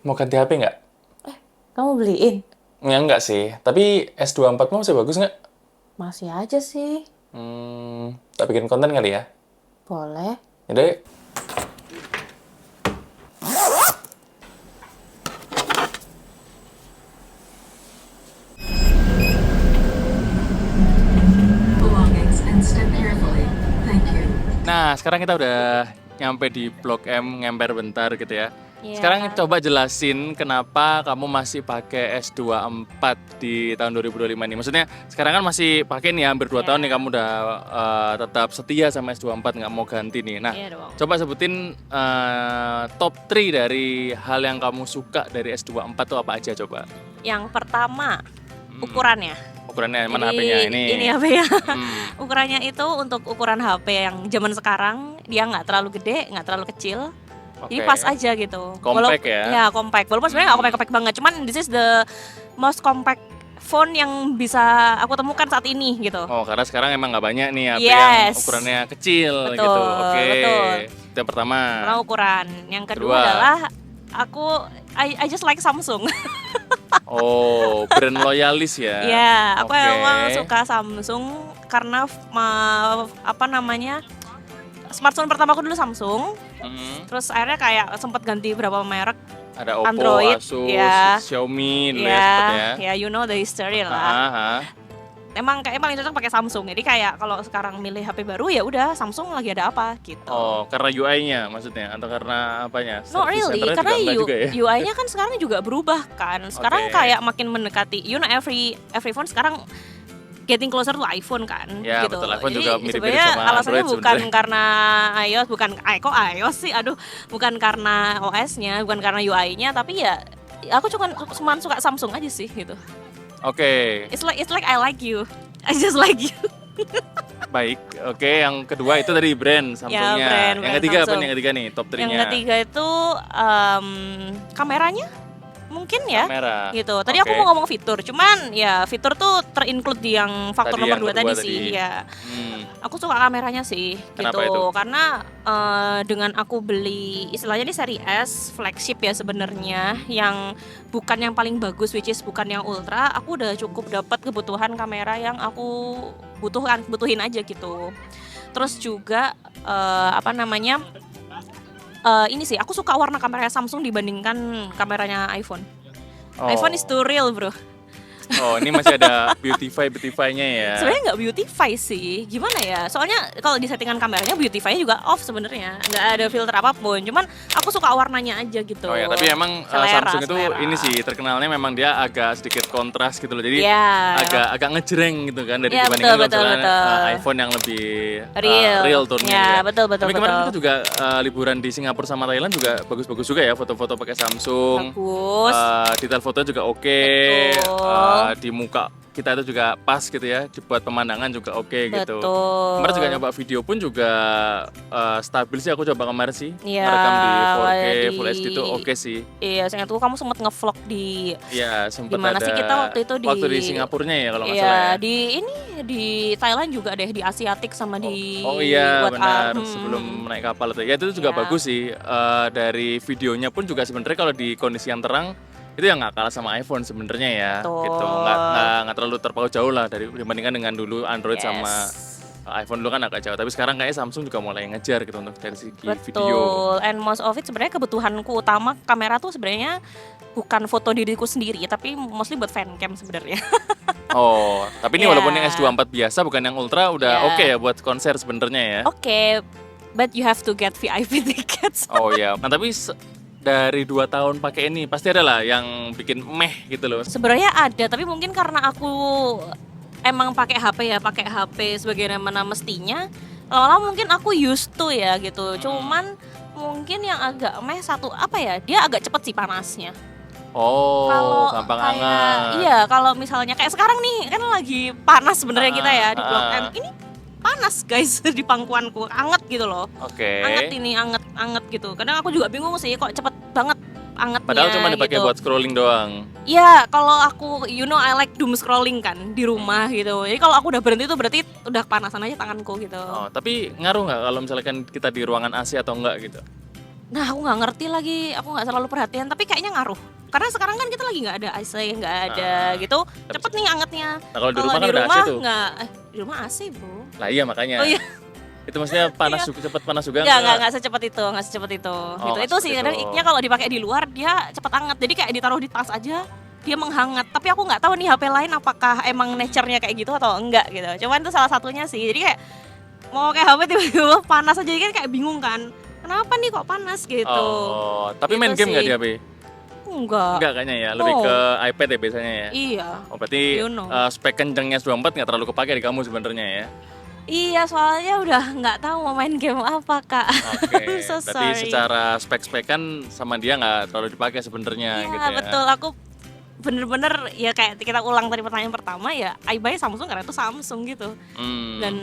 mau ganti HP nggak? Kamu beliin? Ya enggak sih, tapi S24 masih bagus nggak? Masih aja sih. Tak bikin konten kali ya? Boleh. Yaudah yuk. belongings and step carefully. Thank you. Nah, sekarang kita udah nyampe di Blok M, ngemper bentar gitu ya. Iya. Sekarang coba jelasin kenapa kamu masih pakai S24 di tahun 2025 ini. Maksudnya sekarang kan masih pakai nih hampir 2 tahun nih kamu udah tetap setia sama S24 nggak mau ganti nih. Nah, Iya dong. coba sebutin top 3 dari hal yang kamu suka dari S24 tuh apa aja coba? Yang pertama, ukurannya. Ukurannya mana Jadi, HP-nya ini? Ini HP-nya. Hmm, Ukurannya itu untuk ukuran HP yang zaman sekarang, dia nggak terlalu gede, nggak terlalu kecil. Jadi oke. pas aja gitu. Compact ya? Ya, compact. Walaupun sebenarnya nggak compact-compact banget, cuman this is the most compact phone yang bisa aku temukan saat ini gitu. Oh, karena sekarang emang nggak banyak nih HP yang Yes. ukurannya kecil Betul, gitu. Oke. betul. Itu yang pertama. Pertama ukuran. Yang kedua Kedua. adalah I just like Samsung. Oh, brand loyalis ya. Iya, aku Oke. emang suka Samsung karena apa namanya? Smartphone pertama aku dulu Samsung, Mhm. terus akhirnya kayak sempat ganti berapa merek. Ada Oppo, Android, Asus, ya. Xiaomi dulu ya sempet ya. Ya, you know the history lah. Ah. Emang kayak paling cocok pakai Samsung. Jadi kayak kalau sekarang milih HP baru ya udah Samsung lagi ada apa gitu. Oh, karena UI-nya maksudnya atau karena apanya? No Service really, centernya karena juga enggak juga ya? UI-nya kan sekarang juga berubah kan. Sekarang Oke. kayak makin mendekati, you know every phone sekarang getting closer to iPhone kan, Ya, gitu. betul. iPhone Jadi juga mirip-mirip sebenarnya sama alasannya Android bukan sebenarnya. karena iOS, kok iOS sih, aduh, bukan karena OS-nya, bukan karena UI-nya, tapi ya aku cuma suka Samsung aja sih gitu. Oke, It's like I like you, I just like you. baik. Oke, yang kedua itu dari brand Samsungnya. brand Yang ketiga apa Samsung. nih? Yang ketiga nih, top 3-nya. Yang ketiga itu kameranya mungkin ya. Kamera. Gitu. Tadi aku Oke. mau ngomong fitur, cuman ya fitur tuh terinclude di yang faktor Tadi nomor yang 2 kedua tadi tadi. sih. Ya. Hmm. Aku suka kameranya sih Kenapa gitu. itu? Karena dengan aku beli istilahnya ini seri S flagship ya sebenarnya yang bukan yang paling bagus, which is bukan yang ultra, aku udah cukup dapat kebutuhan kamera yang aku butuhin aja gitu. Terus juga apa namanya? Ini sih aku suka warna kameranya Samsung dibandingkan kameranya iPhone. Oh. iPhone is too real, bro. Oh, ini masih ada beautify-nya ya. Sebenarnya nggak beautify sih, gimana ya? Soalnya kalau di settingan kameranya beautify juga off sebenarnya, nggak ada filter apapun. Cuman aku suka warnanya aja gitu. Oh ya, tapi emang Samsung itu ini sih terkenalnya memang dia agak sedikit kontras gitu loh. Jadi Ya. agak ngejreng gitu kan dari Ya, dibandingkan betul, kalau misalnya, betul. iPhone yang lebih Real. tone-nya. Ya, gitu betul, betul, Tapi kemarin betul. kita juga liburan di Singapura sama Thailand juga bagus-bagus juga ya, foto-foto pakai Samsung. Bagus. Detail fotonya juga oke. Betul. Di muka kita itu juga pas gitu ya, buat pemandangan juga oke gitu. Betul. Kemarin juga nyoba video pun juga stabil sih, aku coba kemarin sih. Iya, Merekam di 4K di- Full HD itu oke sih. Iya, seingatku kamu sempat ngevlog di Iya, sempat Di mana ada. sih kita waktu itu Waktu di Singapurnya ya kalau nggak Iya, salah ya. di Thailand juga deh, di Asiatik sama di Oh iya Wat benar, Ar. sebelum naik kapal itu. Ya itu juga Iya. bagus sih. Dari videonya pun juga sebenarnya kalau di kondisi yang terang itu yang nggak kalah sama iPhone sebenarnya ya. Betul. Gitu. Nggak terlalu terpaut jauh lah dibandingkan dengan dulu Android Yes. sama iPhone dulu kan agak jauh. Tapi sekarang kayaknya Samsung juga mulai ngejar gitu untuk dari segi video. Betul. And most of it sebenarnya kebutuhanku utama kamera tuh sebenarnya bukan foto diriku sendiri, tapi mostly buat fancam sebenarnya. Oh, tapi ini Ya. walaupun yang S24 biasa bukan yang Ultra udah Ya. oke ya buat konser sebenarnya ya. Oke, but you have to get VIP tickets. Oh ya. Nah, tapi dari 2 tahun pakai ini pasti ada lah yang bikin meh gitu loh. Sebenarnya ada, tapi mungkin karena aku emang pakai HP sebagaimana mestinya. Lama-lama mungkin aku used to ya gitu. Cuman mungkin yang agak meh satu apa ya? Dia agak cepet sih panasnya. Oh, Kalau gampang kayak- hangat. Iya, kalau misalnya kayak sekarang nih kan lagi panas sebenarnya kita ya di Blok M. Ini panas guys di pangkuanku, anget gitu loh. Oke. Anget gitu. Kadang aku juga bingung sih kok cepet banget angetnya. Padahal cuma dipakai gitu. buat scrolling doang. Iya, kalau aku, you know, I like doom scrolling kan di rumah gitu. Jadi kalau aku udah berhenti tuh berarti udah kepanasan aja tanganku gitu. Oh, tapi ngaruh nggak kalau misalkan kita di ruangan AC atau enggak gitu? Nah, aku nggak ngerti lagi, aku nggak selalu perhatian, tapi kayaknya ngaruh. Karena sekarang kan kita lagi nggak ada AC, nggak ada gitu, cepet nih angetnya. Nah kalau di Kalau rumah kan di udah AC rumah tuh. nggak, di rumah AC bro. Lah iya makanya. Oh iya, Itu maksudnya panas Iya. juga, cepet panas juga nggak secepat itu, nggak secepat itu. Oh, Gitu. nggak Itu sih seperti kadang itu. iknya kalau dipakai di luar dia cepet anget. Jadi kayak ditaruh di tas aja dia menghangat. Tapi aku nggak tahu nih HP lain apakah emang nature-nya kayak gitu atau enggak gitu. Cuman itu salah satunya sih. Jadi kayak mau kayak HP tiba-tiba panas aja kan kayak bingung kan. Kenapa nih kok panas gitu? Oh, tapi main Gitu game nggak sih. di HP? Enggak. Enggak kayaknya ya, lebih Oh. ke iPad ya biasanya ya. Iya. Oh berarti You know. spek kencengnya S24 nggak terlalu kepake di kamu sebenarnya ya. Iya, soalnya udah nggak tahu mau main game apa, Kak. Oke. So Berarti sorry. secara spek-spekan sama dia nggak terlalu dipakai sebenarnya Iya, gitu ya. betul. Aku bener-bener ya kayak kita ulang tadi pertanyaan pertama ya, I buy Samsung karena itu Samsung gitu. Hmm. Dan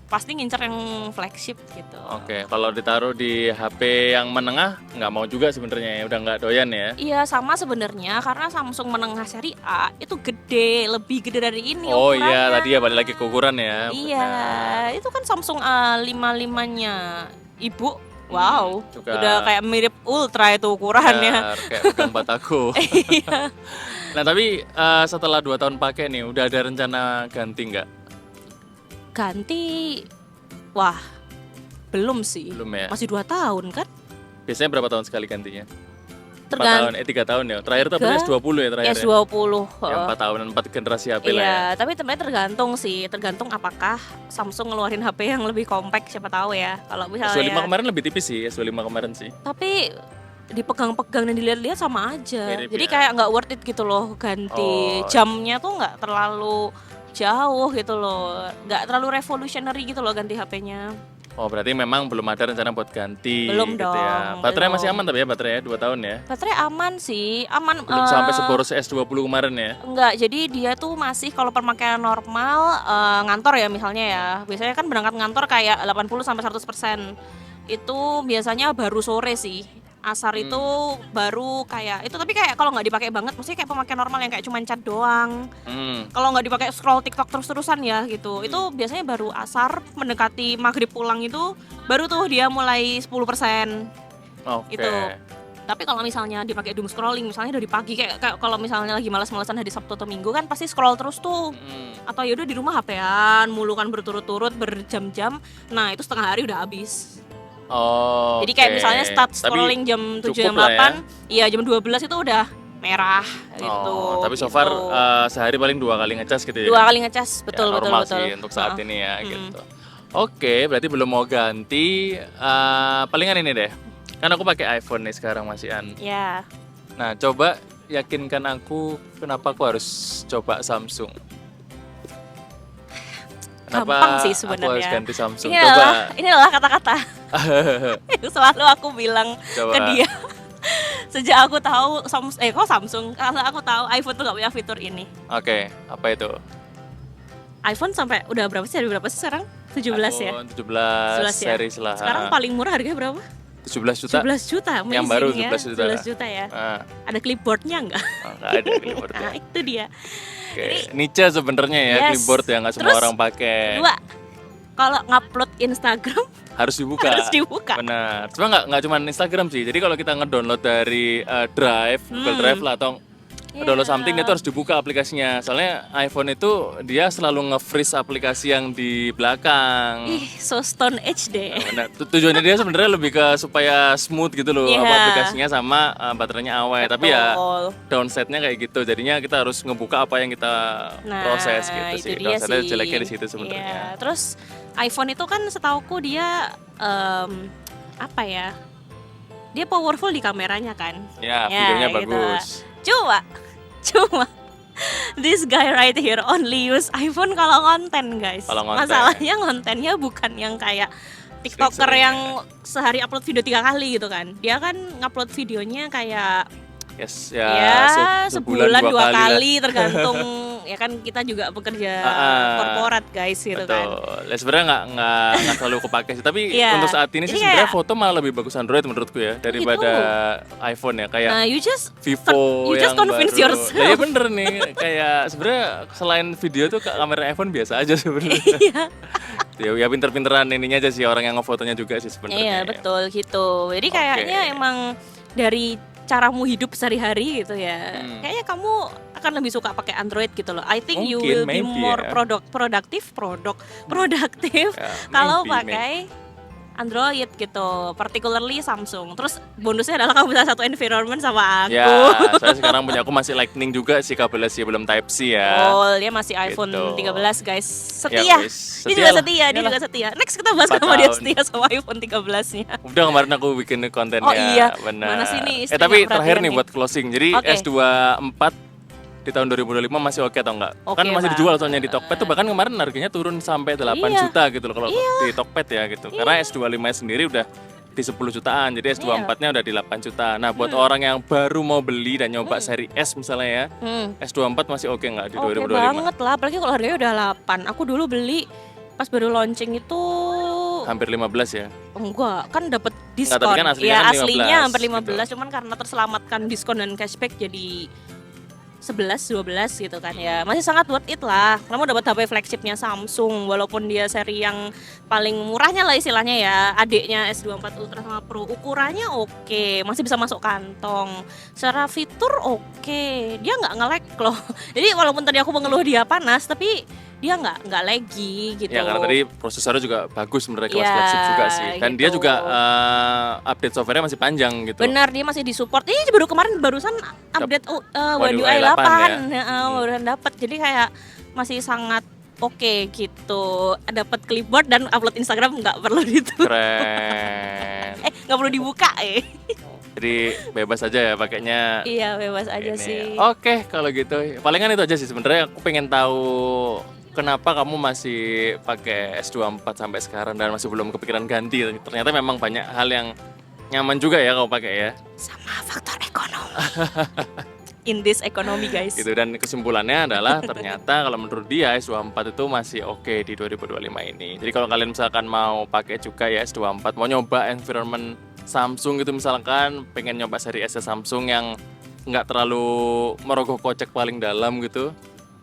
pasti ngincer yang flagship gitu. Oke, kalau ditaruh di HP yang menengah nggak mau juga sebenarnya ya, udah nggak doyan ya. Iya, sama sebenarnya karena Samsung menengah seri A itu gede, lebih gede dari ini Oh ukurannya. iya, tadi ya balik lagi ke ukuran ya. Iya, benar. itu kan Samsung A55-nya Ibu. Wow, juga- udah kayak mirip Ultra itu ukurannya. Benar, kayak pegang bataku. Iya. Nah tapi setelah 2 tahun pakai nih, udah ada rencana ganti nggak? Ganti, wah, belum sih. Belum ya. Masih 2 tahun kan? Biasanya berapa tahun sekali gantinya? 4 tahun, Tergantung 3 tahun ya. Terakhir tuh Tiga. S20 ya terakhir. Ya, S20. 4 tahunan, 4 generasi HP lah ya. Iya, tapi sebenarnya tergantung sih, tergantung apakah Samsung ngeluarin HP yang lebih compact, siapa tahu ya. Kalau S25 misalnya, kemarin lebih tipis sih, S25 kemarin sih. tapi dipegang-pegang dan dilihat-lihat sama aja. Mirip Jadi ya. kayak nggak worth it gitu loh ganti. Oh. Jamnya tuh nggak terlalu jauh gitu loh, nggak terlalu revolutionary gitu loh ganti HP-nya. Oh berarti memang belum ada rencana buat ganti Belum gitu ya. dong, Baterai belum. masih aman tapi ya baterai 2 tahun ya. Baterai aman sih, aman. Belum sampai seboros S20 kemarin ya. Enggak, jadi dia tuh masih kalau pemakaian normal ngantor ya misalnya ya. Biasanya kan berangkat ngantor kayak 80 sampai 100%. Itu biasanya baru sore sih. Asar itu baru kayak itu, tapi kayak kalau nggak dipakai banget, maksudnya kayak pemakaian normal yang kayak cuma chat doang. Kalau nggak dipakai scroll TikTok terus-terusan ya gitu. Itu biasanya baru asar mendekati maghrib pulang itu baru tuh dia mulai 10%. Oke. Itu. Tapi kalau misalnya dipakai doom scrolling, misalnya dari pagi kayak kalau misalnya lagi malas-malasan hari Sabtu atau Minggu kan pasti scroll terus tuh. Atau yaudah di rumah HP-an, mulu kan berturut-turut berjam-jam. Nah, itu setengah hari udah habis. Oh. Jadi kayak oke. misalnya start Tapi scrolling jam 7 cukup jam lah ya. 8, iya jam 12 itu udah merah gitu. Oh, tapi so far gitu. sehari paling 2 kali ngecas gitu ya. 2 kali ngecas, betul Ya, betul normal betul. sih untuk saat Heeh. ini ya gitu. Oke, berarti belum mau ganti. Palingan ini deh. Kan aku pakai iPhone nih sekarang Mas Ian. Ya. Nah, coba yakinkan aku kenapa aku harus coba Samsung. Gampang sih aku harus sebenarnya. ganti Samsung? Ini adalah kata-kata yang selalu aku bilang Coba. ke dia. Sejak aku tahu Samsung, karena aku tahu iPhone tuh gak punya fitur ini. Oke, apa itu? iPhone sampai udah berapa sih? Ada berapa sih sekarang? 17 ya? iPhone 17 17 ya? series lah. Sekarang paling murah harganya berapa? 17 juta. 17 juta, amazing Yang baru ya. 17 juta. 17 juta ya. Ah, Ada clipboardnya nggak? nggak ada keyboardnya. Nah itu dia. Oke, niche sebenarnya ya Yes. keyboard ya, nggak semua Terus, orang pakai. Kedua, kalau ngupload Instagram Harus dibuka. harus dibuka. Benar. Cuma nggak cuma Instagram sih. Jadi kalau kita ngedownload dari Drive, Google Drive lah atau download something itu harus dibuka aplikasinya. Soalnya iPhone itu dia selalu nge-freeze aplikasi yang di belakang. Ih, so stone age deh. Nah, tujuannya dia sebenarnya lebih ke supaya smooth gitu loh Iya. apa aplikasinya sama baterainya awet. Tapi ya Betul. downside-nya kayak gitu. Jadinya kita harus ngebuka apa yang kita proses gitu itu sih. dia Downside-nya sih. jeleknya di situ Iya. sebenarnya. Terus iPhone itu kan setauku dia apa ya? Dia powerful di kameranya kan. Ya, Ya, videonya gitu. bagus. Cuma this guy right here only use iPhone kalau konten guys. Kalau konten. Masalahnya kontennya bukan yang kayak TikToker Sering-sering yang sehari upload video 3 kali gitu kan. Dia kan ngupload videonya kayak Yes, ya, ya, sebulan 2 lah. kali tergantung ya kan kita juga pekerja korporat guys gitu Betul. kan. Ya, sebenarnya nggak selalu kepake sih. Tapi Iya. untuk saat ini sih Jadi sebenarnya kayak- foto malah lebih bagus Android menurutku ya daripada iPhone ya. Kayak Nah, you just Vivo you just yang convince baru. yourself. Nah, iya bener nih. Kayak sebenarnya selain video tuh kamera iPhone biasa aja sebenarnya. Iya. Ya pinter-pinteran ininya aja sih orang yang ngefotonya juga sih sebenarnya. Iya ya. betul gitu. Jadi Oke. kayaknya emang dari caramu hidup sehari-hari gitu ya. Kayaknya kamu akan lebih suka pakai Android gitu loh. I think you Mungkin, will be maybe more ya. produktif Ya, kalau maybe. pakai Android gitu, particularly Samsung. Terus bonusnya adalah kamu bisa satu environment sama aku. Ya, saya sekarang punya aku masih Lightning juga sih kabelnya sih belum Type C ya. Oh, dia masih iPhone Gitu. 13 guys. Ya, Setia. wis, Dia setia juga lah. setia, dia Iyalah. juga setia. Next kita bahas 4 kenapa dia tahun. setia sama iPhone 13-nya. Udah kemarin aku bikin kontennya. Oh iya, benar. mana sih nih istri Tapi nggak terakhir perhatian nih nih. buat closing. Jadi Oke. S24 di tahun 2025 masih oke atau enggak? Oke Kan masih dijual soalnya di banget. Tokped tuh bahkan kemarin harganya turun sampai 8 Iya. juta gitu loh kalau di Tokped ya gitu. Karena S25 sendiri udah di 10 jutaan. Jadi S24-nya udah di 8 juta. Nah, buat orang yang baru mau beli dan nyoba seri S misalnya ya, S24 masih oke nggak di Oke 2025? banget lah, apalagi kalau harganya udah 8. Aku dulu beli pas baru launching itu Hampir 15 ya. enggak, kan dapat diskon. tapi kan aslinya Ya kan aslinya 15 hampir 15, gitu. cuman karena terselamatkan diskon dan cashback jadi 11, 12 gitu kan ya. Masih sangat worth it lah. Kamu dapat HP flagshipnya Samsung walaupun dia seri yang paling murahnya lah istilahnya ya. Adiknya S24 Ultra sama Pro, ukurannya oke, masih bisa masuk kantong. Secara fitur oke, dia nggak nge-lag loh. Jadi walaupun tadi aku mengeluh dia panas, tapi dia nggak laggy gitu. Ya karena tadi prosesornya juga bagus sebenarnya kelas Ya, flagship juga sih. Dan dia gitu. juga update softwarenya masih panjang gitu. Benar, dia masih disupport. Ini baru kemarin barusan update One UI 8 ya. barusan dapat. Jadi kayak masih sangat oke gitu. Dapat clipboard dan upload Instagram nggak perlu ditutup. Keren. Nggak perlu dibuka Jadi bebas aja ya pakainya. Iya, bebas aja ini. sih. Oke, kalau gitu. Palingan itu aja sih sebenarnya aku pengen tahu kenapa kamu masih pakai S24 sampai sekarang dan masih belum kepikiran ganti. Ternyata memang banyak hal yang nyaman juga ya kamu pakai ya. Sama faktor ekonomi. In this economy guys. Gitu, dan kesimpulannya adalah ternyata kalau menurut dia S24 itu masih oke di 2025 ini. Jadi kalau kalian misalkan mau pakai juga ya S24, mau nyoba environment Samsung gitu misalkan, pengen nyoba seri S Samsung yang nggak terlalu merogoh kocek paling dalam gitu,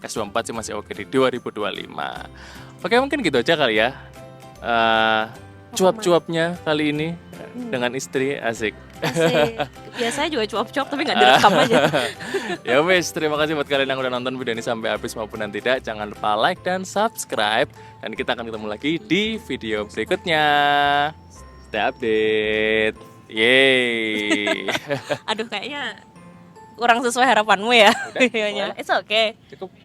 S24 sih masih oke di 2025. Oke, mungkin gitu aja kali ya. Cuap-cuapnya kali ini dengan istri asik. Asik. Biasanya juga cuap-cuap tapi nggak direkam aja. Ya wes, terima kasih buat kalian yang udah nonton video ini sampai habis maupun yang tidak. Jangan lupa like dan subscribe. Dan kita akan ketemu lagi di video berikutnya. Stay update. Yeay. Aduh, kayaknya kurang sesuai harapanmu ya. Udah, It's okay. Cukup.